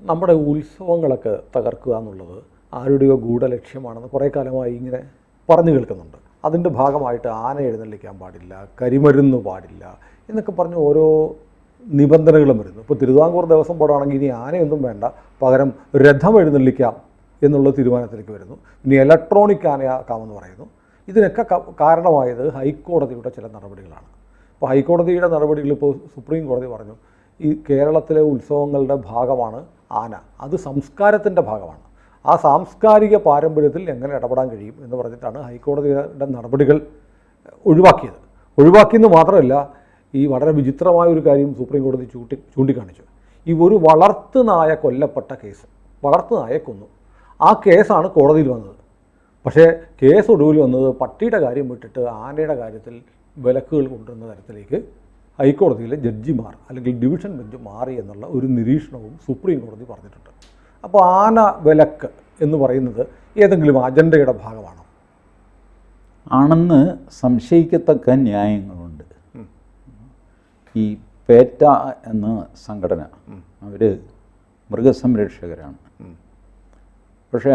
നമ്മുടെ ഉത്സവങ്ങളൊക്കെ തകർക്കുക എന്നുള്ളത് ആരുടെയോ ഗൂഢലക്ഷ്യമാണെന്ന് കുറേ കാലമായി ഇങ്ങനെ പറഞ്ഞു കേൾക്കുന്നുണ്ട്. അതിൻ്റെ ഭാഗമായിട്ട് ആന എഴുന്നള്ളിക്കാൻ പാടില്ല, കരിമരുന്ന് പാടില്ല എന്നൊക്കെ പറഞ്ഞ് ഓരോ നിബന്ധനകളും വരുന്നു. ഇപ്പോൾ തിരുവിതാംകൂർ ദേവസ്വം ബോർഡാണെങ്കിൽ ഇനി ആനയൊന്നും വേണ്ട, പകരം രഥം എഴുന്നള്ളിക്കാം എന്നുള്ള തീരുമാനത്തിലേക്ക് വരുന്നു. ഇനി ഇലക്ട്രോണിക് ആനയാക്കാമെന്ന് പറയുന്നു. ഇതിനൊക്കെ കാരണമായത് ഹൈക്കോടതിയുടെ ചില നടപടികളാണ്. ഇപ്പോൾ ഹൈക്കോടതിയുടെ നടപടികൾ ഇപ്പോൾ സുപ്രീം കോടതി പറഞ്ഞു ഈ കേരളത്തിലെ ഉത്സവങ്ങളുടെ ഭാഗമാണ് ആന, അത് സംസ്കാരത്തിൻ്റെ ഭാഗമാണ്, ആ സാംസ്കാരിക പാരമ്പര്യത്തിൽ എങ്ങനെ ഇടപെടാൻ കഴിയും എന്ന് പറഞ്ഞിട്ടാണ് ഹൈക്കോടതിയുടെ നടപടികൾ ഒഴിവാക്കിയത്. ഒഴിവാക്കിയെന്ന് മാത്രമല്ല, ഈ വളരെ വിചിത്രമായ ഒരു കാര്യം സുപ്രീം കോടതി ചൂണ്ടിക്കാണിച്ചു. ഈ ഒരു വളർത്തുനായ കൊല്ലപ്പെട്ട കേസ്, വളർത്തുനായെ കൊന്നു, ആ കേസാണ് കോടതിയിൽ വന്നത്. പക്ഷേ കേസ് ഒടുവിൽ വന്നത് പട്ടിയുടെ കാര്യം വിട്ടിട്ട് ആനയുടെ കാര്യത്തിൽ വിലക്കുകൾ കൊണ്ടുവരുന്ന തരത്തിലേക്ക് ഹൈക്കോടതിയിലെ ജഡ്ജിമാർ അല്ലെങ്കിൽ ഡിവിഷൻ ബെഞ്ച് മാറി എന്നുള്ള ഒരു നിരീക്ഷണവും സുപ്രീം കോടതി പറഞ്ഞിട്ടുണ്ട്. അപ്പോൾ ആന വിലക്ക് എന്ന് പറയുന്നത് ഏതെങ്കിലും അജണ്ടയുടെ ഭാഗമാണോ? ആണെന്ന് സംശയിക്കത്തക്ക ന്യായങ്ങളുണ്ട്. ഈ പേറ്റ എന്ന സംഘടന അവർ മൃഗസംരക്ഷകരാണ്. പക്ഷേ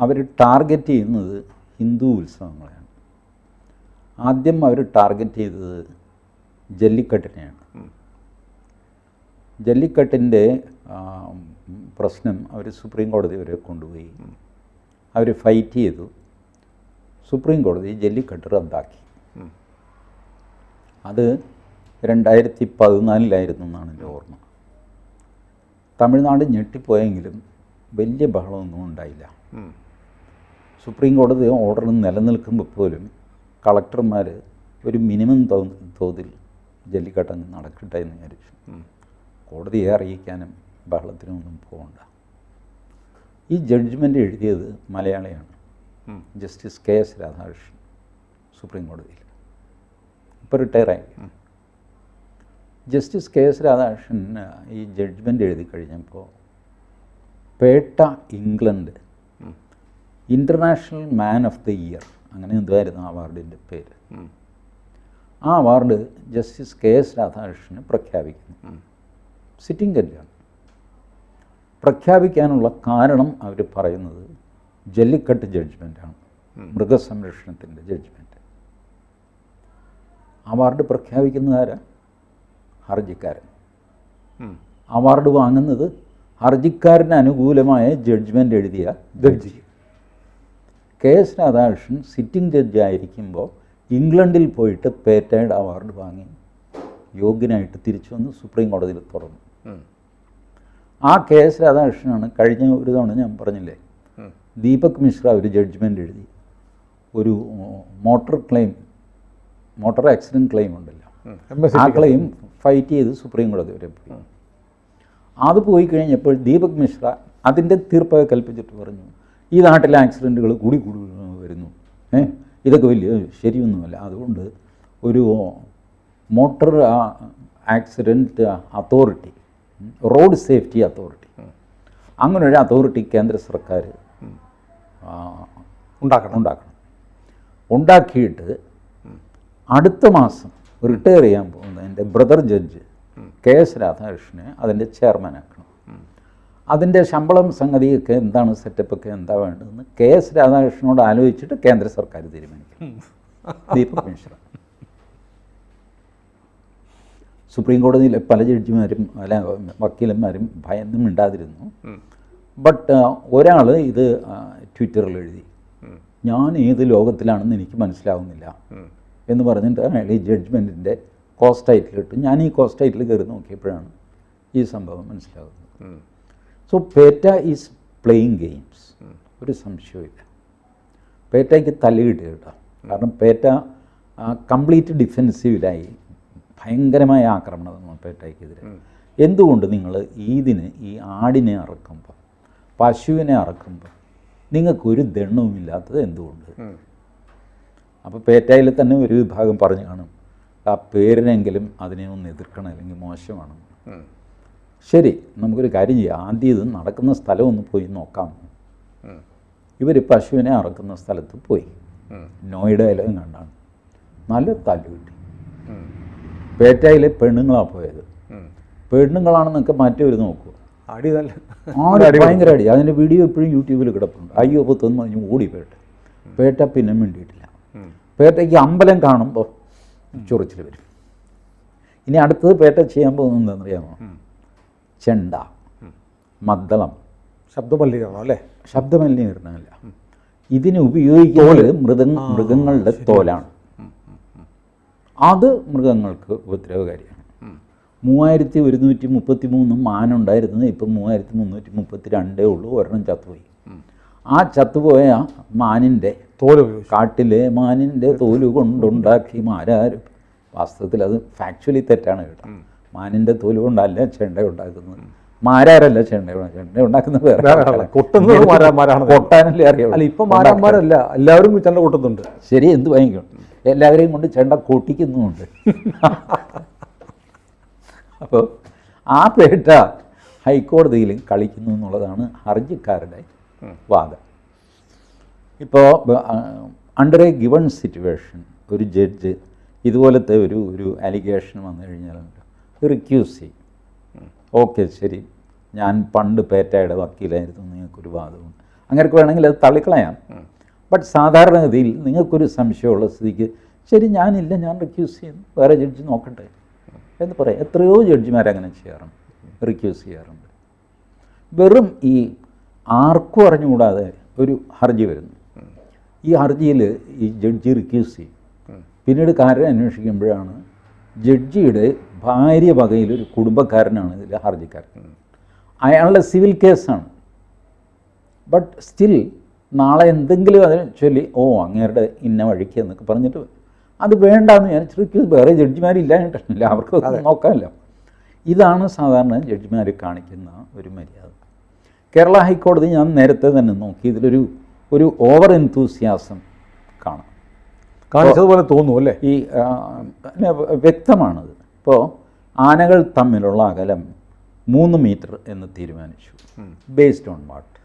അവർ ടാർഗറ്റ് ചെയ്യുന്നത് ഹിന്ദു ഉത്സവങ്ങളെയാണ്. ആദ്യം അവർ ടാർഗറ്റ് ചെയ്തത് ജല്ലിക്കെട്ടിനെയാണ്. ജല്ലിക്കെട്ടിൻ്റെ പ്രശ്നം അവർ സുപ്രീം കോടതി വരെ കൊണ്ടുപോയി. അവർ ഫൈറ്റ് ചെയ്തു. സുപ്രീം കോടതി ജല്ലിക്കെട്ട് റദ്ദാക്കി. അത് 2014 എന്നാണ് എൻ്റെ ഓർമ്മ. തമിഴ്നാട് ഞെട്ടിപ്പോയെങ്കിലും വലിയ ബഹളമൊന്നും ഉണ്ടായില്ല. സുപ്രീം കോടതി ഓർഡർ നിലനിൽക്കുമ്പോൾ പോലും കളക്ടർമാർ ഒരു മിനിമം തോതിൽ ജല്ലിക്കെട്ടങ്ങ് നടക്കട്ടെ എന്ന് വിചാരിച്ചു. കോടതിയെ അറിയിക്കാനും ബഹളത്തിനൊന്നും പോകണ്ട. ഈ ജഡ്ജ്മെൻ്റ് എഴുതിയത് മലയാളിയാണ്, ജസ്റ്റിസ് KS രാധാകൃഷ്ണൻ, സുപ്രീം കോടതിയിൽ. ഇപ്പോൾ റിട്ടയറായി. ജസ്റ്റിസ് KS രാധാകൃഷ്ണൻ ഈ ജഡ്ജ്മെൻ്റ് എഴുതി കഴിഞ്ഞപ്പോൾ പേട്ട England international man of the year, അങ്ങനെ എന്തായിരുന്നു ആ അവാർഡിൻ്റെ പേര്, ആ അവാർഡ് ജസ്റ്റിസ് KS രാധാകൃഷ്ണന് പ്രഖ്യാപിക്കുന്നു. സിറ്റിംഗ് ജഡ്ജാണ്. പ്രഖ്യാപിക്കാനുള്ള കാരണം അവർ പറയുന്നത് ജല്ലിക്കെട്ട് ജഡ്ജ്മെൻറ്റാണ്, മൃഗസംരക്ഷണത്തിൻ്റെ ജഡ്ജ്മെൻറ്റ്. അവാർഡ് പ്രഖ്യാപിക്കുന്നത് ആരാ? ഹർജിക്കാരൻ. അവാർഡ് വാങ്ങുന്നത് ഹർജിക്കാരന് അനുകൂലമായ ജഡ്ജ്മെൻ്റ് എഴുതിയ ജഡ്ജി. KS രാധാകൃഷ്ണൻ സിറ്റിംഗ് ജഡ്ജായിരിക്കുമ്പോൾ ഇംഗ്ലണ്ടിൽ പോയിട്ട് പേറ്റയുടെ അവാർഡ് വാങ്ങി യോഗ്യനായിട്ട് തിരിച്ചു വന്ന് സുപ്രീം കോടതിയിൽ തുറന്നു. ആ KS രാധാകൃഷ്ണനാണ് കഴിഞ്ഞ ഒരു തവണ ഞാൻ പറഞ്ഞില്ലേ, ദീപക് മിശ്ര ഒരു ജഡ്ജ്മെൻ്റ് എഴുതി ഒരു മോട്ടോർ ആക്സിഡൻറ്റ് ക്ലെയിം ഉണ്ടല്ലോ, ആ ക്ലെയിം ഫൈറ്റ് ചെയ്ത് സുപ്രീം കോടതി വരെ പോയി. അത് പോയി കഴിഞ്ഞപ്പോൾ ദീപക് മിശ്ര അതിൻ്റെ തീർപ്പൊക്കെ കൽപ്പിച്ചിട്ട് പറഞ്ഞു, ഈ നാട്ടിലെ ആക്സിഡൻറ്റുകൾ കൂടി വരുന്നു, ഇതൊക്കെ വലിയ ശരിയൊന്നുമല്ല, അതുകൊണ്ട് ഒരു motor accident authority, road safety authority, അങ്ങനൊരു അതോറിറ്റി കേന്ദ്ര സർക്കാർ ഉണ്ടാക്കിയിട്ട് അടുത്ത മാസം റിട്ടയർ ചെയ്യാൻ പോകുന്ന എൻ്റെ ബ്രദർ ജഡ്ജ് KS രാധാകൃഷ്ണനെ അതിൻ്റെ ചെയർമാനാക്കണം. അതിൻ്റെ ശമ്പളം സംഗതിയൊക്കെ എന്താണ്, സെറ്റപ്പൊക്കെ എന്താ വേണ്ടതെന്ന് KS രാധാകൃഷ്ണനോട് ആലോചിച്ചിട്ട് കേന്ദ്ര സർക്കാർ തീരുമാനിക്കും. ദീപക് മിശ്ര. സുപ്രീം കോടതിയിലെ പല ജഡ്ജിമാരും അല്ല വക്കീലന്മാരും ഭയന്നും മിണ്ടാതിരുന്നു. ബട്ട് ഒരാൾ ഇത് ട്വിറ്ററിൽ എഴുതി, ഞാൻ ഏത് ലോകത്തിലാണെന്ന് എനിക്ക് മനസ്സിലാവുന്നില്ല എന്ന് പറഞ്ഞിട്ട് അയാൾ ഈ ജഡ്ജ്മെൻറ്റിൻ്റെ കോസ്റ്റ് ടൈറ്റിലിട്ടു. ഞാൻ ഈ കോസ്റ്റ് ടൈറ്റിൽ കയറി നോക്കിയപ്പോഴാണ് ഈ സംഭവം മനസ്സിലാകുന്നത്. സോ പേറ്റ ഈസ് പ്ലേയിങ് ഗെയിംസ്, ഒരു സംശയമില്ല. പേറ്റയ്ക്ക് തല്ല് കിട്ടി കേട്ടോ. കാരണം പേറ്റ കംപ്ലീറ്റ് ഡിഫെൻസീവിലായി, ഭയങ്കരമായ ആക്രമണം പേറ്റയ്ക്കെതിരെ. എന്തുകൊണ്ട് നിങ്ങൾ ഈദിന് ഈ ആടിനെ അറക്കുമ്പോൾ, പശുവിനെ അറക്കുമ്പോൾ നിങ്ങൾക്കൊരു ദണ്ണവുമില്ലാത്തത് എന്തുകൊണ്ട്? അപ്പോൾ പേറ്റയിൽ തന്നെ ഒരു വിഭാഗം പറഞ്ഞു കാണും, ആ പേരിനെങ്കിലും അതിനെ ഒന്ന് എതിർക്കണം, അല്ലെങ്കിൽ മോശമാണ്. ശരി, നമുക്കൊരു കാര്യം ചെയ്യാം, ആദ്യം ഇത് നടക്കുന്ന സ്ഥലം ഒന്ന് പോയി നോക്കാം. ഇവർ പശുവിനെ അറക്കുന്ന സ്ഥലത്ത് പോയി, നോയിഡയിലും കണ്ടാണ്, നല്ല തല്ല് കിട്ടി. പേറ്റയിലെ പെണ്ണുങ്ങളാണ് പോയത്. പെണ്ണുങ്ങളാണെന്നൊക്കെ മറ്റവർ നോക്കുക, അടി നല്ല ഭയങ്കര അടി. അതിൻ്റെ വീഡിയോ എപ്പോഴും യൂട്യൂബിൽ കിടപ്പുണ്ട്. അയ്യോ പൊത്തൊന്ന് പറഞ്ഞ് ഓടി പേട്ട പിന്നെ മിണ്ടിയിട്ടില്ല. പേട്ടയ്ക്ക് അമ്പലം കാണുമ്പോൾ ചൊറിച്ചിൽ വരും. ഇനി അടുത്തത് പേട്ട ചെയ്യാൻ പോകുന്നത് എന്താണെന്നറിയാമോ? ചെണ്ട, മദ്ദളം. ശബ്ദമലിനീകരണം അല്ലേ? ശബ്ദമലിനീകരണമല്ല, ഇതിന് ഉപയോഗിക്കുന്നത് മൃഗങ്ങളുടെ തോലാണ്. അത് മൃഗങ്ങൾക്ക് ഉപദ്രവകാരിയാണ്. 3133 മാനുണ്ടായിരുന്നത് ഇപ്പം 3332 ഉള്ളൂ. ഒരെണ്ണം ചത്തുപോയി. ആ ചത്തുപോയ മാനിൻ്റെ തോല്, കാട്ടിലെ മാനിൻ്റെ തോല് കൊണ്ടുണ്ടാക്കി മാരാരും. വാസ്തവത്തിൽ അത് ഫാക്ച്വലി തെറ്റാണ് കേട്ടോ. മാനിൻ്റെ തോല് കൊണ്ടല്ല ചെണ്ട ഉണ്ടാക്കുന്നത്. മാരാരല്ല ചെണ്ട ഉണ്ടാക്കുന്നത് വേറെ. കൊട്ടാനല്ലേ അറിയാം. അല്ല, ഇപ്പം മാരാന്മാരല്ല, എല്ലാവരും ചെണ്ട കൊട്ടുന്നുണ്ട്. ശരി, എന്ത് വാങ്ങിക്കും, എല്ലാവരെയും കൊണ്ട് ചെണ്ട കൊട്ടിക്കുന്നുമുണ്ട്. അപ്പോൾ ആ പേട്ട ഹൈക്കോടതിയിൽ കളിക്കുന്നു എന്നുള്ളതാണ് ഹർജിക്കാരുടെ വാദം. ഇപ്പോൾ അണ്ടർ എ ഗിവൺ സിറ്റുവേഷൻ ഒരു ജഡ്ജ് ഇതുപോലത്തെ ഒരു അലിഗേഷൻ വന്നു കഴിഞ്ഞാൽ റിക്യൂസ് ചെയ്യും. ഓക്കെ, ശരി, ഞാൻ പണ്ട് പേറ്റയുടെ വക്കീലായിരുന്നു, നിങ്ങൾക്കൊരു വാദമുണ്ട്, അങ്ങനെയൊക്കെ വേണമെങ്കിൽ അത് തള്ളിക്കളയാം. ബട്ട് സാധാരണഗതിയിൽ നിങ്ങൾക്കൊരു സംശയമുള്ള സ്ഥിതിക്ക് ശരി, ഞാനില്ല, ഞാൻ റിക്യൂസ് ചെയ്യുന്നു, വേറെ ജഡ്ജി നോക്കട്ടെ എന്ന് പറയാം. എത്രയോ ജഡ്ജിമാരങ്ങനെ ചെയ്യാറുണ്ട്, റിക്യൂസ് ചെയ്യാറുണ്ട്. വെറും ഈ ആർക്കും അറിഞ്ഞുകൂടാതെ ഒരു ഹർജി വരുന്നു. ഈ ഹർജിയിൽ ഈ ജഡ്ജി റിക്യൂസ് ചെയ്യും. പിന്നീട് കാര്യം അന്വേഷിക്കുമ്പോഴാണ് ജഡ്ജിയുടെ ഭാര്യ വകയിലൊരു കുടുംബക്കാരനാണ് ഇതിൽ ഹർജിക്കാരൻ. അയാളുടെ സിവിൽ കേസാണ്. ബട്ട് സ്റ്റിൽ നാളെ എന്തെങ്കിലും അതിനെ ചൊല്ലി അങ്ങേരുടെ ഇന്ന വഴിക്ക് എന്നൊക്കെ പറഞ്ഞിട്ട് അത് വേണ്ടാന്ന് വിചാരിച്ചിട്ട് വേറെ ജഡ്ജിമാരില്ലായിട്ടില്ല, അവർക്ക് നോക്കാമല്ലോ. ഇതാണ് സാധാരണ ജഡ്ജിമാർ കാണിക്കുന്ന ഒരു മര്യാദ. കേരള ഹൈക്കോടതി ഞാൻ നേരത്തെ തന്നെ നോക്കി, ഇതിലൊരു ഓവർ എൻതൂസിയാസം കാണാം, കാണിച്ചതുപോലെ തോന്നുന്നു അല്ലേ? ഈ വ്യക്തമാണത്. ഇപ്പോൾ ആനകൾ തമ്മിലുള്ള അകലം 3 മീറ്റർ എന്ന് തീരുമാനിച്ചു. Based on what?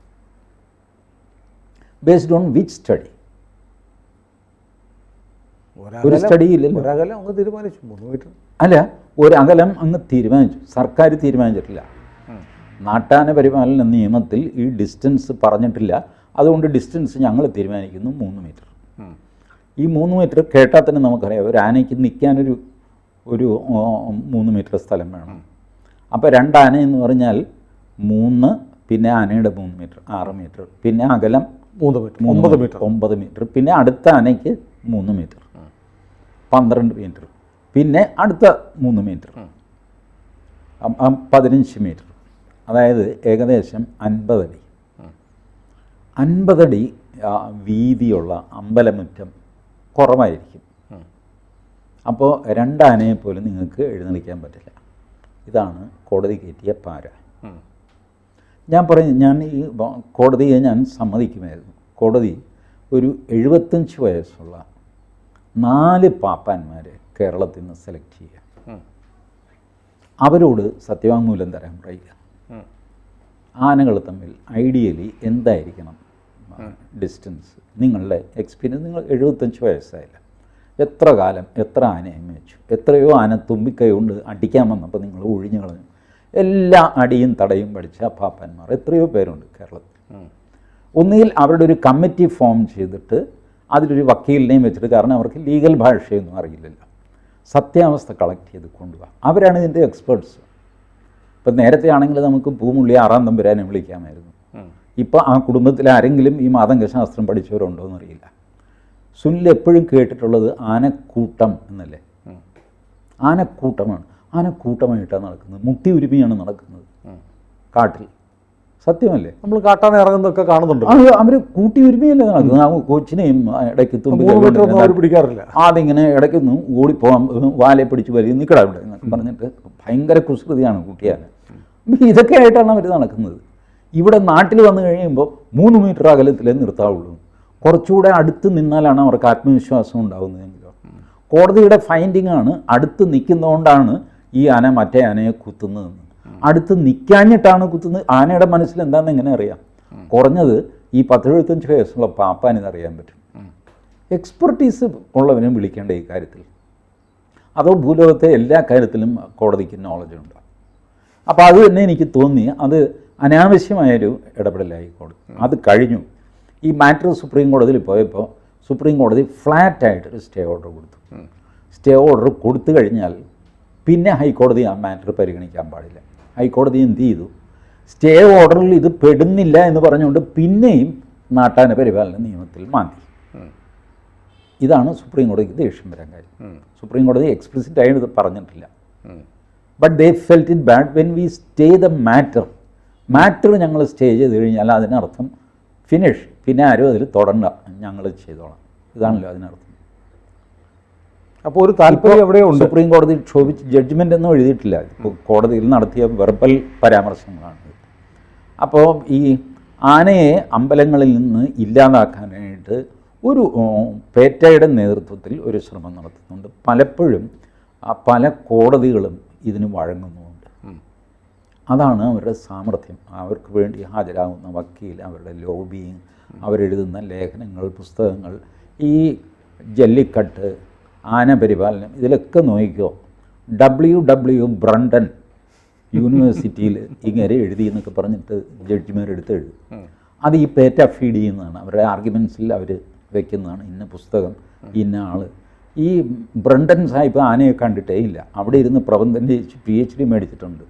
Based on which study? ഒരു സ്റ്റഡിയില്ലല്ലോ. ഒരകലം അങ്ങ് തീരുമാനിച്ചു 3 മീറ്റർ. അല്ല, ഒരു അകലം അങ്ങ് തീരുമാനിച്ചു, സർക്കാർ തീരുമാനിച്ചിട്ടില്ല. നാട്ടാന പരിപാലന നിയമത്തിൽ ഈ ഡിസ്റ്റൻസ് പറഞ്ഞിട്ടില്ല. അതുകൊണ്ട് ഡിസ്റ്റൻസ് ഞങ്ങൾ തീരുമാനിക്കുന്നു 3 മീറ്റർ. ഈ 3 മീറ്റർ കേട്ടാൽ തന്നെ നമുക്കറിയാം, ഒരു ആനയ്ക്ക് നിൽക്കാനൊരു 3 മീറ്റർ സ്ഥലം വേണം. അപ്പോൾ 2 ആന എന്ന് പറഞ്ഞാൽ 3, പിന്നെ ആനയുടെ 3 മീറ്റർ 6 മീറ്റർ, പിന്നെ അകലം 3 മീറ്റർ 9 മീറ്റർ, പിന്നെ അടുത്ത ആനയ്ക്ക് 3 മീറ്റർ 12 മീറ്റർ, പിന്നെ അടുത്ത 3 മീറ്റർ 15 മീറ്റർ. അതായത് ഏകദേശം 50 അടി. 50 അടി വീതിയുള്ള അമ്പലമുറ്റം കുറവായിരിക്കും. അപ്പോൾ 2 ആനയെ പോലും നിങ്ങൾക്ക് എഴുന്നള്ളിക്കാൻ പറ്റില്ല. ഇതാണ് കോടതി കയറ്റിയ പാര. ഞാൻ ഈ കോടതിയെ ഞാൻ സമ്മതിക്കുമായിരുന്നു. കോടതി ഒരു 75 വയസ്സുള്ള 4 പാപ്പാന്മാരെ കേരളത്തിൽ നിന്ന് സെലക്ട് ചെയ്യുക, അവരോട് സത്യവാങ്മൂലം തരാൻ പറയുക. ആനകൾ തമ്മിൽ ഐഡിയലി എന്തായിരിക്കണം ഡിസ്റ്റൻസ്? നിങ്ങളുടെ എക്സ്പീരിയൻസ്, നിങ്ങൾ 75 വയസ്സായില്ല, എത്ര കാലം എത്ര ആനയെ മേച്ചു, എത്രയോ ആന തുമ്പിക്കൈ കൊണ്ട് അടിക്കാൻ വന്നപ്പോൾ നിങ്ങൾ ഒഴിഞ്ഞു കളഞ്ഞു. എല്ലാ അടിയും തടയും പഠിച്ച പാപ്പന്മാർ എത്രയോ പേരുണ്ട് കേരളത്തിൽ. ഒന്നുകിൽ അവരുടെ ഒരു കമ്മിറ്റി ഫോം ചെയ്തിട്ട് അതിലൊരു വക്കീലിനെയും വെച്ചിട്ട്, കാരണം അവർക്ക് ലീഗൽ ഭാഷയൊന്നും അറിയില്ലല്ലോ, സത്യാവസ്ഥ കളക്ട് ചെയ്ത് കൊണ്ടുപോകാം. അവരാണ് ഇതിൻ്റെ എക്സ്പേർട്സ്. ഇപ്പം നേരത്തെ ആണെങ്കിൽ നമുക്ക് പൂമുള്ളി 6-ാം തമ്പുരാനെ വിളിക്കാമായിരുന്നു. ഇപ്പോൾ ആ കുടുംബത്തിൽ ആരെങ്കിലും ഈ മാതംഗശാസ്ത്രം പഠിച്ചവരുണ്ടോ എന്നറിയില്ല. സുനിൽ എപ്പോഴും കേട്ടിട്ടുള്ളത് ആനക്കൂട്ടം എന്നല്ലേ? ആനക്കൂട്ടമാണ്. ആനക്കൂട്ടമായിട്ടാണ് നടക്കുന്നത്, മുട്ടി ഉരുമിയാണ് നടക്കുന്നത് കാട്ടിൽ. സത്യമല്ലേ? നമ്മൾ കാട്ടാനെ ഇറങ്ങുന്നതൊക്കെ കാണുന്നുണ്ട്. അവർ കൂട്ടി ഉരുമിയല്ലേ നടക്കുന്നത്. ആ കൊച്ചിനെയും ഇടയ്ക്ക് പിടിക്കാറില്ല. അതിങ്ങനെ ഇടയ്ക്കൊന്നും ഓടിപ്പോകാൻ വാലെ പിടിച്ച് വലിയ നിൽക്കടാ ഇവിടെ എന്നൊക്കെ പറഞ്ഞിട്ട് ഭയങ്കര കുസൃതിയാണ് കൂട്ടിയാൽ. ഇതൊക്കെ ആയിട്ടാണ് അവർ നടക്കുന്നത്. ഇവിടെ നാട്ടിൽ വന്നു കഴിയുമ്പോൾ 3 മീറ്റർ അകലത്തിലേ നിർത്താവുള്ളൂ. കുറച്ചുകൂടെ അടുത്ത് നിന്നാലാണ് അവർക്ക് ആത്മവിശ്വാസം ഉണ്ടാകുന്നതെങ്കിലോ. കോടതിയുടെ ഫൈൻഡിങ് ആണ്, അടുത്ത് നിൽക്കുന്നതുകൊണ്ടാണ് ഈ ആന മറ്റേ ആനയെ കുത്തുന്നതെന്ന്. അടുത്ത് നിൽക്കാഞ്ഞിട്ടാണ് കുത്തുന്നത്. ആനയുടെ മനസ്സിൽ എന്താണെന്ന് എങ്ങനെ അറിയാം? കുറഞ്ഞത് ഈ 10-75 വയസ്സുള്ള പാപ്പാനിതറിയാൻ പറ്റും. എക്സ്പെർട്ടീസ് ഉള്ളവനും വിളിക്കേണ്ട ഈ കാര്യത്തിൽ. അതോ ഭൂലോകത്തെ എല്ലാ കാര്യത്തിലും കോടതിക്ക് നോളജ് ഉണ്ട്. അപ്പോൾ അത് തന്നെ എനിക്ക് തോന്നി. അത് അനാവശ്യമായൊരു ഇടപെടലായി കോടതി. അത് കഴിഞ്ഞു. ഈ മാറ്റർ സുപ്രീം കോടതിയിൽ പോയപ്പോൾ സുപ്രീം കോടതി ഫ്ലാറ്റായിട്ടൊരു സ്റ്റേ ഓർഡർ കൊടുത്തു. സ്റ്റേ ഓർഡർ കൊടുത്തു കഴിഞ്ഞാൽ പിന്നെ ഹൈക്കോടതി ആ മാറ്റർ പരിഗണിക്കാൻ പാടില്ല. ഹൈക്കോടതി എന്ത് ചെയ്തു? സ്റ്റേ ഓർഡറിൽ ഇത് പെടുന്നില്ല എന്ന് പറഞ്ഞുകൊണ്ട് പിന്നെയും നാട്ടാന പരിപാലന നിയമത്തിൽ മാറ്റി. ഇതാണ് സുപ്രീം കോടതിക്ക് ദേഷ്യം വരാൻ കാര്യം. സുപ്രീം കോടതി എക്സ്പ്ലിസിറ്റ് ആയിട്ട് ഇത് പറഞ്ഞിട്ടില്ല. But they felt it bad when we stay the matter ഞങ്ങൾ സ്റ്റേ ചെയ്ത് കഴിഞ്ഞാൽ അതിനർത്ഥം ഫിനിഷ്, പിന്നെ ആരും അതിൽ തൊടണ്ട, ഞങ്ങൾ ചെയ്തോളാം. ഇതാണല്ലോ അതിനർത്ഥം. അപ്പോൾ ഒരു താല്പര്യം എവിടെയുണ്ട്. സുപ്രീം കോടതി ക്ഷോഭിച്ച് ജഡ്ജ്മെൻ്റ് ഒന്നും എഴുതിയിട്ടില്ല. ഇപ്പോൾ കോടതിയിൽ നടത്തിയ വെർബൽ പരാമർശങ്ങളാണ്. അപ്പോൾ ഈ ആനയെ അമ്പലങ്ങളിൽ നിന്ന് ഇല്ലാതാക്കാനായിട്ട് ഒരു പേറ്റയുടെ നേതൃത്വത്തിൽ ഒരു ശ്രമം നടത്തുന്നുണ്ട്. പലപ്പോഴും പല കോടതികളും ഇതിന് വഴങ്ങുന്നുമുണ്ട്. അതാണ് അവരുടെ സാമർഥ്യം. അവർക്ക് വേണ്ടി ഹാജരാകുന്ന വക്കീൽ, അവരുടെ ലോബിയിങ്, അവരെഴുതുന്ന ലേഖനങ്ങൾ, പുസ്തകങ്ങൾ, ഈ ജല്ലിക്കട്ട്, ആന പരിപാലനം, ഇതിലൊക്കെ നോക്കിക്കോ. W ബ്രണ്ടൻ യൂണിവേഴ്സിറ്റിയിൽ ഇങ്ങനെ എഴുതി എന്നൊക്കെ പറഞ്ഞിട്ട് ജഡ്ജിമാരെടുത്ത് എഴുതും. അത് ഈ പേറ്റ ഫീഡ് ചെയ്യുന്നതാണ്. അവരുടെ ആർഗ്യുമെൻറ്റ്സിൽ അവർ വയ്ക്കുന്നതാണ്. ഇന്ന പുസ്തകം, ഇന്ന ആൾ. ഈ ബ്രണ്ടൻ സാഹിബ് ആനയെ കണ്ടിട്ടേ ഇല്ല. അവിടെ ഇരുന്ന് പ്രബന്ധം ചെയ്യിച്ച് PhD മേടിച്ചിട്ടുണ്ട്.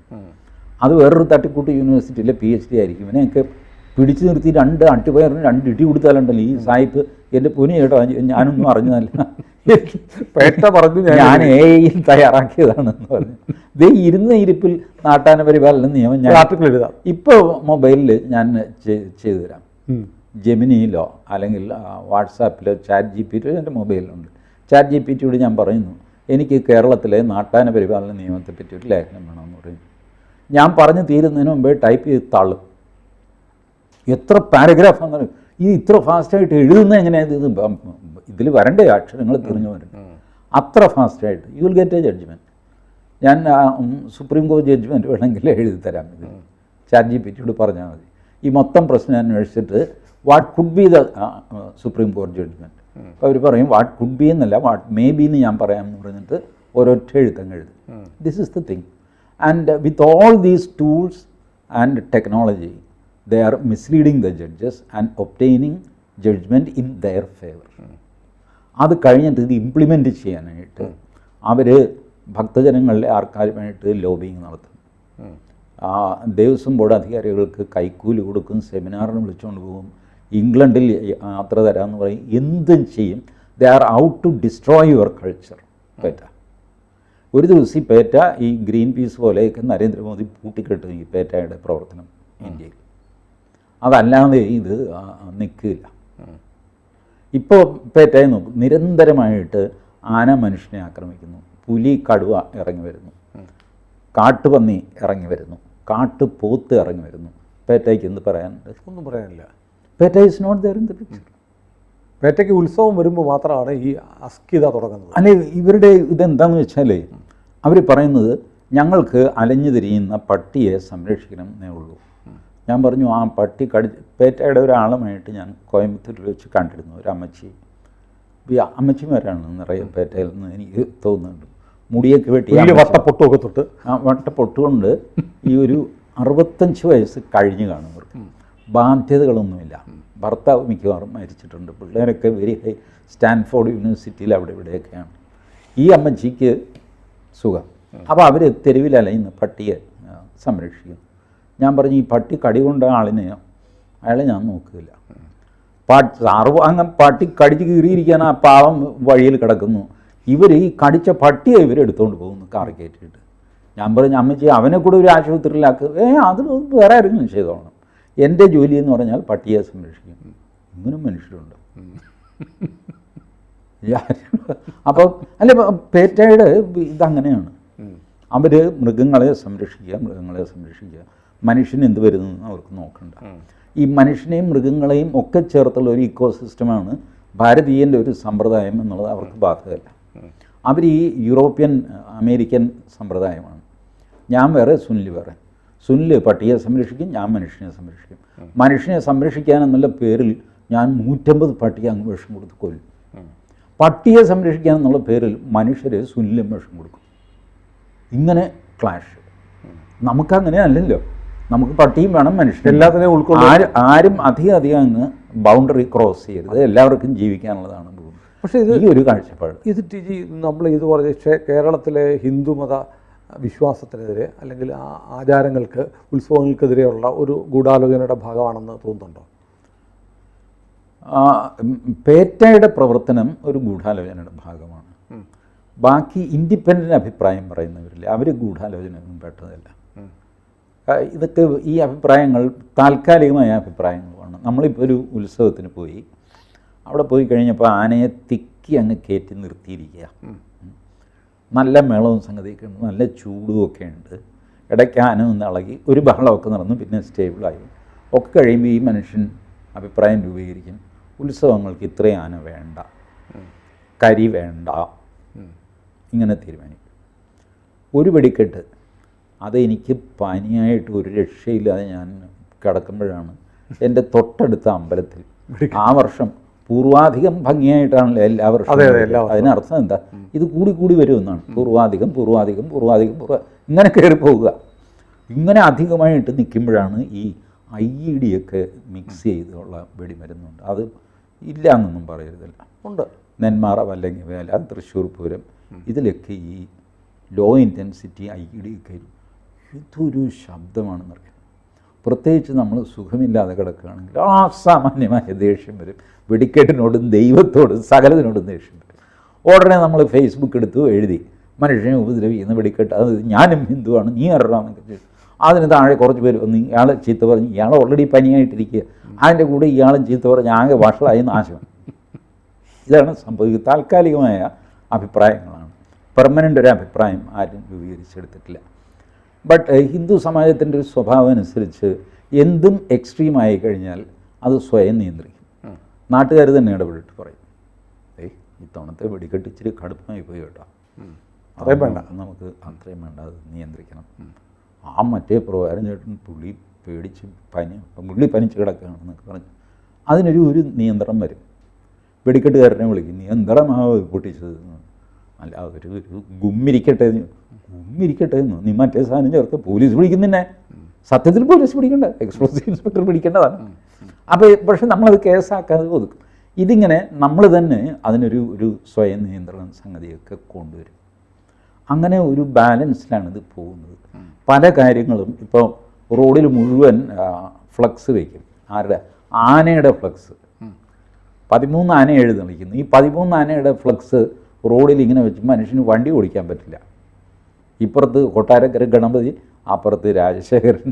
അത് വേറൊരു തട്ടിക്കൂട്ട് യൂണിവേഴ്സിറ്റിയിലെ PhD ആയിരിക്കും. ഇവനെയൊക്കെ പിടിച്ചു നിർത്തി 2 അട്ടുപയറിന് 2 ഇടി കൊടുത്താലുണ്ടല്ലോ ഈ സാഹിബ്. എൻ്റെ പുനി കേട്ടോ, ഞാനൊന്നും അറിഞ്ഞതല്ല, പേട്ട പറഞ്ഞു ഞാൻ AI തയ്യാറാക്കിയതാണെന്ന് പറഞ്ഞു. ദേ ഇരുന്ന ഇരിപ്പിൽ നാട്ടാന പരിപാലന നിയമം ഞാൻ ആർട്ടിക്കിൾ എഴുതാം. ഇപ്പോൾ മൊബൈലിൽ ഞാൻ ചെയ്തു തരാം. ജെമിനിയിലോ അല്ലെങ്കിൽ വാട്സാപ്പിലോ ChatGPT എൻ്റെ മൊബൈലിലുണ്ട്. ChatGPTയോട് ഞാൻ പറയുന്നു, എനിക്ക് കേരളത്തിലെ നാട്ടാന പരിപാലന നിയമത്തെപ്പറ്റി ഒരു ലേഖനം വേണമെന്ന് പറയുന്നു. ഞാൻ പറഞ്ഞു തീരുന്നതിന് മുമ്പേ ടൈപ്പ് ചെയ്ത് തള്ളും. എത്ര പാരഗ്രാഫാണെന്ന് ഈ ഇത്ര ഫാസ്റ്റായിട്ട് എഴുതുന്നത് എങ്ങനെയാണ്? ഇതിൽ വരണ്ടേ അക്ഷരങ്ങൾ തിരിഞ്ഞു വരണ്ടേ? അത്ര ഫാസ്റ്റായിട്ട് you will get a judgment. ഞാൻ സുപ്രീം കോടതി ജഡ്ജ്മെൻറ്റ് വേണമെങ്കിൽ എഴുതി തരാം. ഇത് ChatGPTയോട് പറഞ്ഞാൽ മതി. ഈ മൊത്തം പ്രശ്നം അന്വേഷിച്ചിട്ട് what could be the supreme കോടതി ജഡ്ജ്മെൻറ്റ്. അപ്പോൾ അവർ പറയും വാട്ട് കുഡ് ബി എന്നല്ല, വാട്ട് മേ ബി എന്ന് ഞാൻ പറയാമെന്ന് പറഞ്ഞിട്ട് ഒരൊറ്റ എഴുത്തങ്ങ് എഴുതും. This is the thing. And with all these tools and technology they are misleading the judges and obtaining judgment in their favor. അത് കഴിഞ്ഞിട്ട് ഇത് ഇംപ്ലിമെൻറ്റ് ചെയ്യാനായിട്ട് അവർ ഭക്തജനങ്ങളുടെ ആൾക്കാരുമായിട്ട് ലോബിങ് നടത്തും. ദേവസ്വം ബോർഡ് അധികാരികൾക്ക് കൈക്കൂലി കൊടുക്കും, സെമിനാറിന് വിളിച്ചുകൊണ്ട് പോകും, ഇംഗ്ലണ്ടിൽ യാത്ര തരാമെന്ന് പറയും, എന്തും ചെയ്യും. They are out to destroy your culture. Petta ഒരു ദിവസം ഈ പേറ്റ ഈ ഗ്രീൻ പീസ് പോലെയൊക്കെ നരേന്ദ്രമോദി പൂട്ടിക്കെട്ടും ഈ പേറ്റയുടെ പ്രവർത്തനം ഇന്ത്യയിൽ. അതല്ലാതെ ഇത് നിൽക്കില്ല. ഇപ്പോൾ പേറ്റയെ നോക്കും, നിരന്തരമായിട്ട് ആന മനുഷ്യനെ ആക്രമിക്കുന്നു, പുലി കടുവ ഇറങ്ങി വരുന്നു, കാട്ടുപന്നി ഇറങ്ങി വരുന്നു, കാട്ടുപോത്ത് ഇറങ്ങി വരുന്നു. പേറ്റയ്ക്ക് എന്ത് പറയാനുണ്ട്? ഒന്നും പറയാനില്ല. Petta is not there in the picture. പേറ്റയ്ക്ക് ഉത്സവം വരുമ്പോൾ മാത്രമാണ് ഈ അസ്കിത തുടങ്ങുന്നത്. അല്ലെ, ഇവരുടെ ഇതെന്താണെന്ന് വെച്ചാൽ അവർ പറയുന്നത് ഞങ്ങൾക്ക് അലഞ്ഞു തിരിയുന്ന പട്ടിയെ സംരക്ഷിക്കണം എന്നേ ഉള്ളൂ. ഞാൻ പറഞ്ഞു ആ പട്ടി പേറ്റയുടെ ഒരാളുമായിട്ട് ഞാൻ കോയമ്പത്തൂരിൽ വെച്ച് കണ്ടിരുന്നു. ഒരു അമ്മച്ചിമാരാണ് നിറയെ പേറ്റയിൽ നിന്ന് എനിക്ക് തോന്നുന്നുണ്ട്. മുടിയൊക്കെ വെട്ടി വട്ടപ്പൊട്ടുമൊക്കെ തൊട്ട് വട്ടപ്പൊട്ടുകൊണ്ട് ഈ ഒരു 65 വയസ്സ് കഴിഞ്ഞ് കാണുന്നവർക്ക് ബാധ്യതകളൊന്നുമില്ല. ഭർത്താവ് മിക്കവാറും മരിച്ചിട്ടുണ്ട്, പിള്ളേരൊക്കെ വെരി ഹൈ സ്റ്റാൻഫോർഡ് യൂണിവേഴ്സിറ്റിയിൽ അവിടെ ഇവിടെയൊക്കെയാണ്. ഈ അമ്മച്ചിക്ക് സുഖം. അപ്പോൾ അവർ തെരുവിലലയുന്ന പട്ടിയെ സംരക്ഷിക്കും. ഞാൻ പറഞ്ഞു ഈ പട്ടി കടി കൊണ്ട ആളിനെയോ അയാളെ ഞാൻ നോക്കില്ല. അങ്ങനെ പട്ടി കടിച്ച് കീറിയിരിക്കാൻ ആ പാവം വഴിയിൽ കിടക്കുന്നു. ഇവർ ഈ കടിച്ച പട്ടിയെ ഇവരെടുത്തുകൊണ്ട് പോകുന്നു കാറി കയറ്റിയിട്ട്. ഞാൻ പറഞ്ഞു അമ്മച്ചി അവനെ കൂടെ ഒരു ആശുപത്രിയിലാക്കുക. അത് വേറെ ആരെങ്കിലും ചെയ്തോളണം. എൻ്റെ ജോലി എന്ന് പറഞ്ഞാൽ പട്ടിയെ സംരക്ഷിക്കും. ഇങ്ങനെ മനുഷ്യരുണ്ട്. അപ്പോൾ അല്ല, പേറ്റയുടെ ഇതങ്ങനെയാണ്. അവർ മൃഗങ്ങളെ സംരക്ഷിക്കുക. മനുഷ്യന് എന്ത് വരുന്നതെന്ന് അവർക്ക് നോക്കണ്ട. ഈ മനുഷ്യനെയും മൃഗങ്ങളെയും ഒക്കെ ചേർത്തുള്ള ഒരു ഇക്കോസിസ്റ്റമാണ് ഭാരതീയൻ്റെ ഒരു സമ്പ്രദായം എന്നുള്ളത് അവർക്ക് ബാധകമല്ല. അവർ ഈ യൂറോപ്യൻ അമേരിക്കൻ സമ്പ്രദായമാണ്. ഞാൻ വേറെ, സുനിൽ വേറെ. സുനിൽ പട്ടിയെ സംരക്ഷിക്കും, ഞാൻ മനുഷ്യനെ സംരക്ഷിക്കും. മനുഷ്യനെ സംരക്ഷിക്കാൻ എന്നുള്ള പേരിൽ ഞാൻ 150 പട്ടിയെ അങ്ങ് വിഷം കൊടുത്ത് കൊല്ലും. പട്ടിയെ സംരക്ഷിക്കാൻ എന്നുള്ള പേരിൽ മനുഷ്യരെ സുനിലും വിഷം കൊടുക്കും. ഇങ്ങനെ ക്ലാഷ്. നമുക്കങ്ങനെ അല്ലല്ലോ. നമുക്ക് പട്ടിയും വേണം, മനുഷ്യനും. എല്ലാത്തിനെയും ഉൾക്കൊള്ളാൻ ആരും അധികം അങ്ങ് ബൗണ്ടറി ക്രോസ് ചെയ്യരുത്. എല്ലാവർക്കും ജീവിക്കാനുള്ളതാണ് ഭൂമി. പക്ഷേ ഈ ഒരു കാഴ്ചപ്പാട് ഇത് നമ്മൾ ഇത് പറഞ്ഞ കേരളത്തിലെ ഹിന്ദുമത വിശ്വാസത്തിനെതിരെ അല്ലെങ്കിൽ ആ ആചാരങ്ങൾക്ക്, ഉത്സവങ്ങൾക്കെതിരെയുള്ള ഒരു ഗൂഢാലോചനയുടെ ഭാഗമാണെന്ന് തോന്നുന്നുണ്ടോ? പേറ്റയുടെ പ്രവർത്തനം ഒരു ഗൂഢാലോചനയുടെ ഭാഗമാണ്. ബാക്കി ഇൻഡിപെൻഡൻ്റ് അഭിപ്രായം പറയുന്നവരില്ലേ, അവർ ഗൂഢാലോചനയൊന്നും പെട്ടതല്ല. ഇതൊക്കെ ഈ അഭിപ്രായങ്ങൾ താൽക്കാലികമായ അഭിപ്രായങ്ങളുമാണ്. നമ്മളിപ്പോൾ ഒരു ഉത്സവത്തിന് പോയി, അവിടെ പോയി കഴിഞ്ഞപ്പോൾ ആനയെ തിക്കി അങ്ങ് കയറ്റി നിർത്തിയിരിക്കുക. നല്ല മേളവും സംഗതിയൊക്കെ ഉണ്ട്, നല്ല ചൂടും ഒക്കെ ഉണ്ട്. ഇടയ്ക്ക് ആന ഒന്ന് ഇളകി ഒരു ബഹളമൊക്കെ നടന്നു, പിന്നെ സ്റ്റേബിളായി. ഒക്കെ കഴിയുമ്പോൾ ഈ മനുഷ്യൻ അഭിപ്രായം രൂപീകരിക്കും, ഉത്സവങ്ങൾക്ക് ഇത്രയും ആന വേണ്ട, കരി വേണ്ട, ഇങ്ങനെ തീരുമാനിക്കും. ഒരു വെടിക്കെട്ട് അതെനിക്ക് പനിയായിട്ട് ഒരു രക്ഷയില്ലാതെ ഞാൻ കിടക്കുമ്പോഴാണ് എൻ്റെ തൊട്ടടുത്ത അമ്പലത്തിൽ ആ വർഷം പൂർവാധികം ഭംഗിയായിട്ടാണല്ലോ എല്ലാ വർഷവും. അതിനർത്ഥം എന്താ, ഇത് കൂടി വരുമെന്നാണ്. പൂർവാധികം ഇങ്ങനെ കയറി പോവുക. ഇങ്ങനെ അധികമായിട്ട് നിൽക്കുമ്പോഴാണ് ഈ IED ഒക്കെ മിക്സ് ചെയ്തുള്ള വെടിമരുന്നുണ്ട്. അത് ഇല്ല എന്നൊന്നും പറയരുതല്ല, ഉണ്ട്. നെന്മാറ, വല്ലങ്ങി വേല, തൃശ്ശൂർ പൂരം, ഇതിലൊക്കെ ഈ ലോ ഇൻറ്റൻസിറ്റി IED ഒക്കെ ഇതൊരു ശബ്ദമാണെന്നറിയാം. പ്രത്യേകിച്ച് നമ്മൾ സുഖമില്ലാതെ കിടക്കുകയാണെങ്കിൽ അസാമാന്യമായ ദേഷ്യം വരും. വെടിക്കെട്ടിനോടും ദൈവത്തോടും സകലത്തിനോടും ദേഷ്യം വരും. ഉടനെ നമ്മൾ ഫേസ്ബുക്ക് എടുത്തു എഴുതി, മനുഷ്യനെ ഉപദ്രവിക്കുന്ന വെടിക്കെട്ട്, അത് ഞാനും ഹിന്ദുവാണ്, നീ അറിയാമെന്നൊക്കെ ചോദിച്ചു. അതിന് താഴെ കുറച്ച് പേര് വന്ന് ഇയാൾ ചീത്ത പറഞ്ഞ്, ഇയാൾ ഓൾറെഡി പനിയായിട്ടിരിക്കുക, അതിൻ്റെ കൂടെ ഇയാളും ചീത്ത പറഞ്ഞ് ആകെ വഷളായി നാശം. ഇതാണ് സംഭവിക്കുന്നത്. താൽക്കാലികമായ അഭിപ്രായങ്ങളാണ്, പെർമനൻ്റ് ഒരു അഭിപ്രായം ആരും രൂപീകരിച്ചെടുത്തിട്ടില്ല. ബട്ട് ഹിന്ദു സമാജത്തിൻ്റെ ഒരു സ്വഭാവം അനുസരിച്ച് എന്തും എക്സ്ട്രീമായി കഴിഞ്ഞാൽ അത് സ്വയം നിയന്ത്രിക്കും. നാട്ടുകാർ തന്നെ ഇടപെട്ടിട്ട് പറയും, ഇത്തവണത്തെ വെടിക്കെട്ട് ഇച്ചിരി കടുപ്പമായി പോയി കേട്ടോ, അത്രയും വേണ്ട, നമുക്ക് അത്രയും വേണ്ട, അത് നിയന്ത്രിക്കണം. ആ മറ്റേ പ്രകാരം ചേട്ടൻ പുള്ളി പേടിച്ച് പുള്ളി പനിച്ച് കിടക്കുകയാണെന്നൊക്കെ പറഞ്ഞു അതിനൊരു നിയന്ത്രണം വരും. വെടിക്കെട്ടുകാരനെ വിളിക്കും, നീ എന്താണോ പൊട്ടിച്ചത്, അല്ല ഒരു ഗുമ്മിരിക്കട്ടെ എന്ന്, നീ മറ്റേ സാധനം ചേർത്ത് പോലീസ് പിടിക്കുന്നിന്നെ. സത്യത്തിൽ പോലീസ് പിടിക്കേണ്ട, എക്സ്പ്ലോസീവ് ഇൻസ്പെക്ടർ പിടിക്കേണ്ടതാണ്. അപ്പോൾ പക്ഷെ നമ്മളത് കേസാക്കാതെ ഒതുക്കും. ഇതിങ്ങനെ നമ്മൾ തന്നെ അതിനൊരു സ്വയം നിയന്ത്രണ സംഗതിയൊക്കെ കൊണ്ടുവരും. അങ്ങനെ ഒരു ബാലൻസിലാണ് ഇത് പോകുന്നത്. പല കാര്യങ്ങളും ഇപ്പോൾ റോഡിൽ മുഴുവൻ ഫ്ലക്സ് വയ്ക്കും. ആരുടെ? ആനയുടെ ഫ്ലക്സ്. 13 ആന എഴുന്നള്ളിക്കുന്നു. ഈ 13 ആനയുടെ ഫ്ലക്സ് റോഡിൽ ഇങ്ങനെ വെച്ച് മനുഷ്യന് വണ്ടി ഓടിക്കാൻ പറ്റില്ല. ഇപ്പുറത്ത് കൊട്ടാരക്കര ഗണപതി, അപ്പുറത്ത് രാജശേഖരൻ,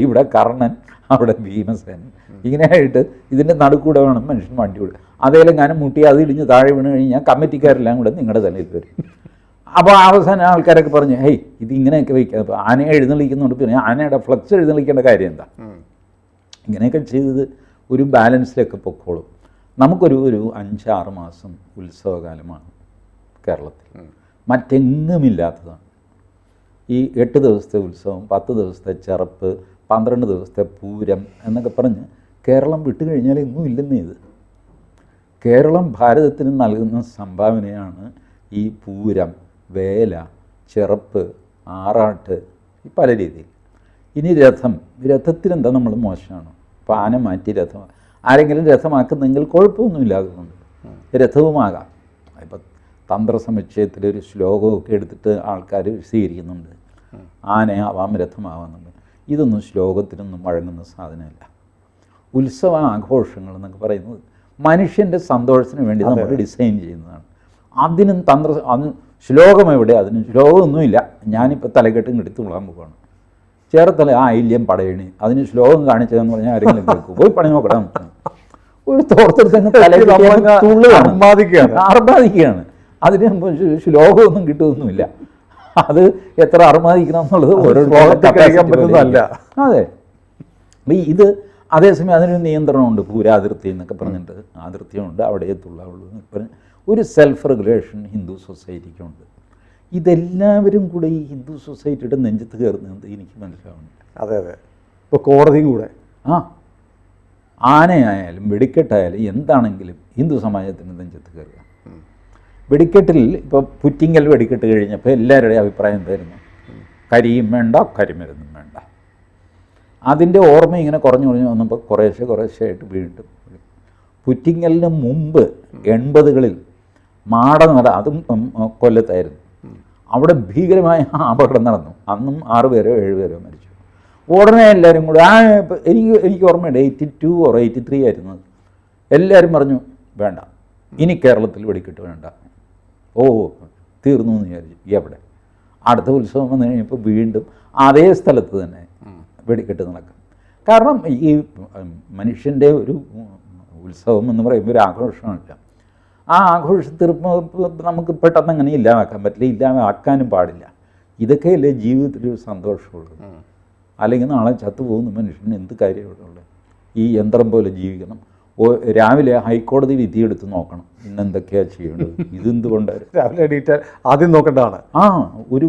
ഇവിടെ കർണൻ, അവിടെ ഭീമസേൻ, ഇങ്ങനെയായിട്ട് ഇതിൻ്റെ നടുക്കൂടെ വേണം മനുഷ്യൻ വണ്ടി ഓടുക. അതേലെങ്ങാനും മുട്ടി അത് ഇടിഞ്ഞ് താഴെ വീണ് കഴിഞ്ഞാൽ കമ്മിറ്റിക്കാരെല്ലാം കൂടെ നിങ്ങളുടെ തലയിൽ വരും. അപ്പോൾ അവസാനം ആൾക്കാരൊക്കെ പറഞ്ഞു, ഹേയ് ഇത് ഇങ്ങനെയൊക്കെ വയ്ക്കുക, അപ്പോൾ ആനയെ എഴുന്നള്ളിക്കുന്നുണ്ട്, പിന്നെ ആനയുടെ ഫ്ലക്സ് എഴുന്നള്ളിക്കേണ്ട കാര്യം എന്താ? ഇങ്ങനെയൊക്കെ ചെയ്തത് ഒരു ബാലൻസിലൊക്കെ പൊക്കോളും. നമുക്കൊരു 5-6 മാസം ഉത്സവകാലമാണ് കേരളത്തിൽ, മറ്റെങ്ങുമില്ലാത്തതാണ്. ഈ 8 ദിവസത്തെ ഉത്സവം, 10 ദിവസത്തെ ചെറുപ്പ്, 12 ദിവസത്തെ പൂരം എന്നൊക്കെ പറഞ്ഞ് കേരളം വിട്ടുകഴിഞ്ഞാൽ എങ്ങും ഇല്ലെന്നേ. ഇത് കേരളം ഭാരതത്തിന് നൽകുന്ന സംഭാവനയാണ് ഈ പൂരം, വേല, ചെറുപ്പ്, ആറാട്ട്, ഈ പല രീതിയിൽ. ഇനി രഥത്തിനെന്താ നമ്മൾ മോശമാണ്? ഇപ്പോൾ ആന മാറ്റി രഥം, ആരെങ്കിലും രഥമാക്കുന്നെങ്കിൽ കുഴപ്പമൊന്നുമില്ല, അതുകൊണ്ട് രഥവുമാകാം. ഇപ്പം തന്ത്രസമുച്ചയത്തിലൊരു ശ്ലോകമൊക്കെ എടുത്തിട്ട് ആൾക്കാർ സ്വീകരിക്കുന്നുണ്ട്, ആനയാവാം രഥമാവാമെന്നുണ്ട്. ഇതൊന്നും ശ്ലോകത്തിനൊന്നും വഴങ്ങുന്ന സാധനമല്ല. ഉത്സവ ആഘോഷങ്ങൾ എന്നൊക്കെ പറയുന്നത് മനുഷ്യൻ്റെ സന്തോഷത്തിന് വേണ്ടി നമ്മൾ ഡിസൈൻ ചെയ്യുന്നതാണ്. അതിനും അതിന് ശ്ലോകം എവിടെ? അതിന് ശ്ലോകമൊന്നുമില്ല. ഞാനിപ്പോൾ തലക്കെട്ടും കെട്ടി തുള്ളാൻ പോവുകയാണ്. ചേർത്തല ആയില്യം പടയണി, അതിന് ശ്ലോകം കാണിച്ചതെന്ന് പറഞ്ഞാൽ ആരെങ്കിലും കേൾക്കും, പോയി പണി നോക്കണം. ഒരു തോർത്തെടുത്തങ്ങ് അർമാദിക്കുകയാണ്. അതിന് ശ്ലോകമൊന്നും കിട്ടുമൊന്നുമില്ല. അത് എത്ര അർമാദിക്കണം എന്നുള്ളത് ഓരോ പറ്റുന്നതല്ല. അതെ, ഇത് അതേസമയം അതിനൊരു നിയന്ത്രണമുണ്ട്. പൂരാതിർത്തി എന്നൊക്കെ പറഞ്ഞിട്ട് അതിർത്തിയുണ്ട്, അവിടെ എത്തുള്ളൂ എന്നൊക്കെ പറഞ്ഞ് ഒരു സെൽഫ് റെഗുലേഷൻ ഹിന്ദു സൊസൈറ്റിക്കുണ്ട്. ഇതെല്ലാവരും കൂടെ ഈ ഹിന്ദു സൊസൈറ്റിയുടെ നെഞ്ചത്ത് കയറുന്നത് എനിക്ക് മനസ്സിലാവുന്നില്ല. അതെ അതെ, ഇപ്പോൾ കോടതിയും കൂടെ ആനയായാലും വെടിക്കെട്ടായാലും എന്താണെങ്കിലും ഹിന്ദു സമാജത്തിൻ്റെ നെഞ്ചത്ത് കയറുക. വെടിക്കെട്ടിൽ ഇപ്പോൾ പുറ്റിങ്ങൽ വെടിക്കെട്ട് കഴിഞ്ഞപ്പോൾ എല്ലാവരുടെയും അഭിപ്രായം എന്തായിരുന്നു? കരിയും വേണ്ട, കരിമരുന്നും വേണ്ട. അതിൻ്റെ ഓർമ്മ ഇങ്ങനെ കുറഞ്ഞു വന്നപ്പോൾ കുറേശ്ശെയായിട്ട് വീണ്ടും പുറ്റിങ്ങലിന് മുമ്പ് 80കളിൽ മാടനട, അതും കൊല്ലത്തായിരുന്നു, അവിടെ ഭീകരമായ അപകടം നടന്നു. അന്നും 6 പേരോ 7 പേരോ മരിച്ചു. ഉടനെ എല്ലാവരും കൂടി എനിക്ക് ഓർമ്മയുണ്ട് 82 or 83 ആയിരുന്നു. എല്ലാവരും പറഞ്ഞു വേണ്ട, ഇനി കേരളത്തിൽ വെടിക്കെട്ട് വേണ്ട. ഓ തീർന്നു എന്ന് വിചാരിച്ചു. എവിടെ അടുത്ത ഉത്സവം വന്നു കഴിഞ്ഞപ്പോൾ വീണ്ടും അതേ സ്ഥലത്ത് തന്നെ വെടിക്കെട്ട് നടക്കും. കാരണം ഈ മനുഷ്യൻ്റെ ഒരു ഉത്സവം എന്ന് പറയുമ്പോൾ ഒരു ആഘോഷമല്ല. ആ ആഘോഷത്തിൽ നമുക്ക് പെട്ടെന്ന് അങ്ങനെ ഇല്ലാതാക്കാൻ പറ്റില്ല, ഇല്ലാതാക്കാനും പാടില്ല. ഇതൊക്കെയല്ലേ ജീവിതത്തിലൊരു സന്തോഷമുള്ളൂ. അല്ലെങ്കിൽ നാളെ ചത്തുപോകുന്ന മനുഷ്യന് എന്ത് കാര്യമുള്ളത്? ഈ യന്ത്രം പോലെ ജീവിക്കണം. രാവിലെ ഹൈക്കോടതി വിധിയെടുത്ത് നോക്കണം ഇന്നെന്തൊക്കെയാണ് ചെയ്യേണ്ടത്. ഇതെന്തുകൊണ്ടാണ് രാവിലെ എണീറ്റാൽ ആദ്യം നോക്കേണ്ടതാണ്. ഒരു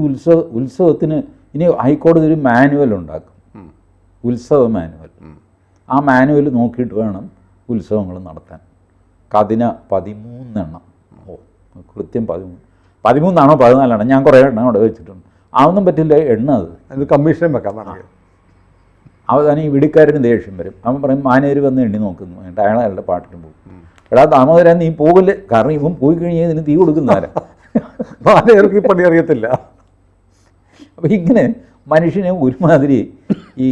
ഉത്സവത്തിന് ഇനി ഹൈക്കോടതി ഒരു മാനുവൽ ഉണ്ടാക്കും, ഉത്സവ മാനുവൽ. ആ മാനുവൽ നോക്കിയിട്ട് വേണം ഉത്സവങ്ങൾ നടത്താൻ. കതിന 13 എണ്ണം. കൃത്യം 13 ആണോ 14 ആണോ, ഞാൻ കുറേ എണ്ണം അവിടെ വെച്ചിട്ടുണ്ട്. അതൊന്നും പറ്റില്ല, എണ്ണ അത് കമ്മീഷൻ വെക്കാം വേണമെങ്കിൽ. അവസാനം ഈ വിടിക്കാരന് ദേഷ്യം വരും. അവൻ പറയും മാനേജർ വന്ന് എണ്ണി നോക്കുന്നു, എന്നിട്ട് അയാളുടെ പാട്ടിന് പോകും. എടാ ദാമോദരൻ നീ പോകില്ലേ, കാരണം ഇവൻ പോയി കഴിഞ്ഞാൽ ഇതിന് തീ കൊടുക്കുന്നവരാ. മാനേജർക്ക് ഈ പണി അറിയത്തില്ല. അപ്പം ഇങ്ങനെ മനുഷ്യനെ ഒരുമാതിരി ഈ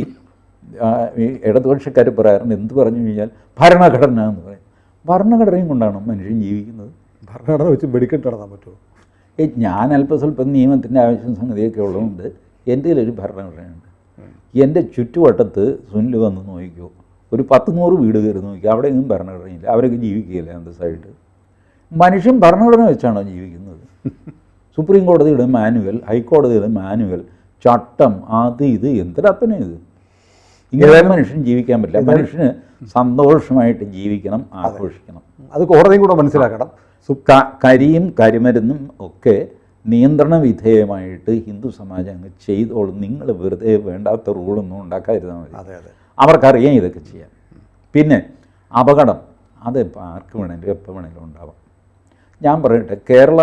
ഇടതുപക്ഷക്കാർ പറയാറുണ്ട്, എന്ത് പറഞ്ഞു കഴിഞ്ഞാൽ ഭരണഘടന എന്ന് പറയും. ഭരണഘടനയും കൊണ്ടാണ് മനുഷ്യൻ ജീവിക്കുന്നത്. ഭരണഘടന വെച്ച് വെടിക്കെട്ട് നടത്താൻ പറ്റുമോ? ഞാൻ അല്പസ്വല്പം നിയമത്തിൻ്റെ ആവശ്യം സംഗതിയൊക്കെ ഉള്ളതുകൊണ്ട് എൻ്റെ കയ്യിലൊരു ഭരണഘടനയുണ്ട്. എൻ്റെ ചുറ്റുവട്ടത്ത് സുനിൽ വന്ന് നോക്കിക്കോ, ഒരു 10-100 വീട് കയറി നോക്കിയോ, അവിടെയൊന്നും ഭരണഘടനയില്ല. അവരൊക്കെ ജീവിക്കുകയില്ല അന്തസ്സായിട്ട്. മനുഷ്യൻ ഭരണഘടന വെച്ചാണോ ജീവിക്കുന്നത്? സുപ്രീം കോടതിയുടെ മാനുവൽ, ഹൈക്കോടതിയുടെ മാനുവൽ, ചട്ടം, അത് ഇത് എന്തിനപ്പനെ ഇത്? ഇങ്ങനെ മനുഷ്യൻ ജീവിക്കാൻ പറ്റില്ല. മനുഷ്യന് സന്തോഷമായിട്ട് ജീവിക്കണം, ആഘോഷിക്കണം. അത് കോടതിയും കൂടെ മനസ്സിലാക്കണം. കരിയും കരിമരുന്നും ഒക്കെ നിയന്ത്രണ വിധേയമായിട്ട് ഹിന്ദു സമാജം അങ്ങ് ചെയ്തോളും. നിങ്ങൾ വെറുതെ വേണ്ടാത്ത റൂളൊന്നും ഉണ്ടാക്കാതിരുന്നാൽ മതി. അതെ അതെ, അവർക്കറിയാം ഇതൊക്കെ ചെയ്യാൻ. പിന്നെ അപകടം അത് ഇപ്പോൾ ആർക്ക് വേണമെങ്കിലും എപ്പോൾ വേണമെങ്കിലും ഉണ്ടാവാം. ഞാൻ പറയട്ടെ, കേരള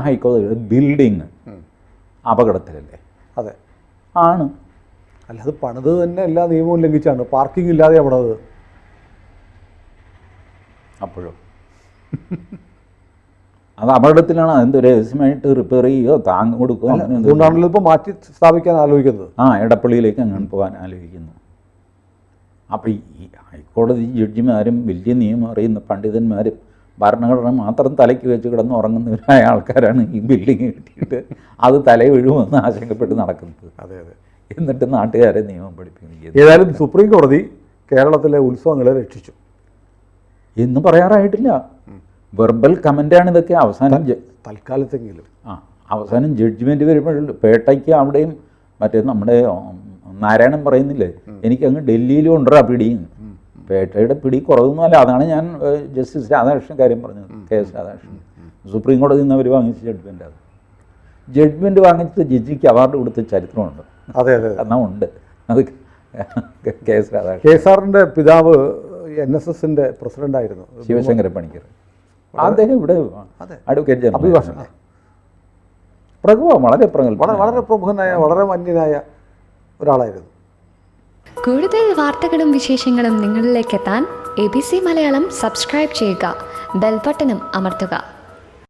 ഹൈക്കോടതിയുടെ ബിൽഡിങ് അപകടത്തിലല്ലേ? അതെ ആണ്. അല്ല, അത് പണിത് തന്നെ എല്ലാ നിയമവും ലംഘിച്ചാണ്. പാർക്കിംഗ് ഇല്ലാതെ പണിത്. അപ്പോഴും അത് അപകടത്തിലാണ്. അതെന്ത് രഹസ്യമായിട്ട് റിപ്പയർ ചെയ്യുകയോ താങ്ങ് കൊടുക്കുകയോ അങ്ങനെ അതുകൊണ്ടാണല്ലോ ഇപ്പോൾ മാറ്റി സ്ഥാപിക്കാൻ ആലോചിക്കുന്നത്. എടപ്പള്ളിയിലേക്ക് അങ്ങനെ പോകാൻ ആലോചിക്കുന്നു. അപ്പോൾ ഈ ഹൈക്കോടതി ജഡ്ജിമാരും വലിയ നിയമം അറിയുന്ന പണ്ഡിതന്മാരും ഭരണഘടന മാത്രം തലയ്ക്ക് വെച്ച് കിടന്ന് ഉറങ്ങുന്നവരായ ആൾക്കാരാണ് ഈ ബിൽഡിങ് കിട്ടിയിട്ട് അത് തലയിൽ വീഴുമെന്ന് ആശങ്കപ്പെട്ട് നടക്കുന്നത്. അതെ അതെ. എന്നിട്ട് നാട്ടുകാരെ നിയമം പഠിപ്പിക്കുന്നത്. ഏതായാലും സുപ്രീം കോടതി കേരളത്തിലെ ഉത്സവങ്ങളെ രക്ഷിച്ചു എന്ന് പറയാറായിട്ടില്ല. വെർബൽ കമൻ്റാണ് ഇതൊക്കെ. അവസാനം തൽക്കാലത്തെങ്കിലും അവസാനം ജഡ്ജ്മെൻറ്റ് വരുമ്പോഴുള്ളൂ. പേട്ടയ്ക്ക് അവിടെയും മറ്റേ നമ്മുടെ നാരായണൻ പറയുന്നില്ലേ, എനിക്കങ്ങ് ഡൽഹിയിലും ഉണ്ടറാ പിടിയും. പേട്ടയുടെ പിടി കുറവൊന്നുമല്ല. അതാണ് ഞാൻ ജസ്റ്റിസ് രാധാകൃഷ്ണൻ കാര്യം പറഞ്ഞത്, KS രാധാകൃഷ്ണൻ. സുപ്രീം കോടതിയിൽ നിന്ന് അവർ വാങ്ങിച്ച ജഡ്ജ്മെൻ്റ്. അത് ജഡ്ജ്മെൻറ്റ് വാങ്ങിച്ച ജഡ്ജിക്ക് അവാർഡ് കൊടുത്ത ചരിത്രമുണ്ട്. അതെ അതെ, എന്നാൽ ഉണ്ട്. അത് KS രാധാകൃഷ്ണൻ. KSRന്റെ പിതാവ് NSSന്റെ പ്രസിഡൻ്റായിരുന്നു, ശിവശങ്കര പണിക്കർ. അദ്ദേഹം ഇവിടെ അഡ്വക്കേറ്റ് ജനറൽ അഭിഭാഷകൻ. വളരെ വളരെ പ്രമുഖനായ വളരെ മാന്യനായ ഒരാളായിരുന്നു. കൂടുതൽ വാർത്തകളും വിശേഷങ്ങളും നിങ്ങളിലേക്ക് എത്താൻ ABC മലയാളം സബ്സ്ക്രൈബ് ചെയ്യുക, ബെൽബട്ടനും അമർത്തുക.